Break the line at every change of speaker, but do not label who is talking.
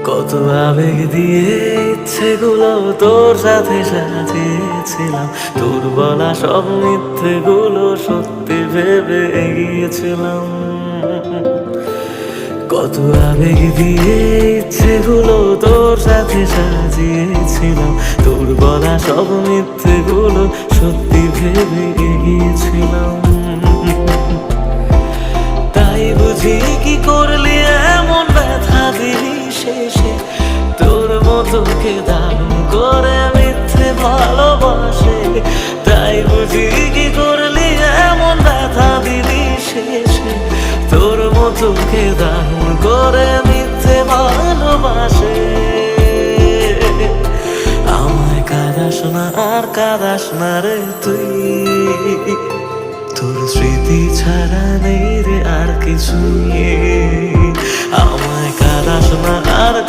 কত আবেগ দিয়ে ইচ্ছেগুলো তোর সাথে সাজিয়েছিলাম, তোর বলা সব মিথ্যেগুলো সত্যি ভেবে এগিয়েছিলাম। কত আবেগ দিয়ে ইচ্ছেগুলো তোর সাথে সাজিয়েছিলাম, তোর বলা সব মিথ্যেগুলো সত্যি ভেবে এগিয়েছিলাম। তাই বুঝি কি করলি এমন ব্যথা দিলি শেষে, তোর মতো কে দারুণ করে মিথ্যে ভালোবাসে। তাই বুঝি কি করলি এমন ব্যথা দিলি শেষে, তোর মতো কে দারুণ করে মিথ্যে ভালোবাসে। আমায় কাঁদাস না আর কাঁদাস না রে তুই, তোর স্মৃতি ছাড়া নেই রে আর কিছুই।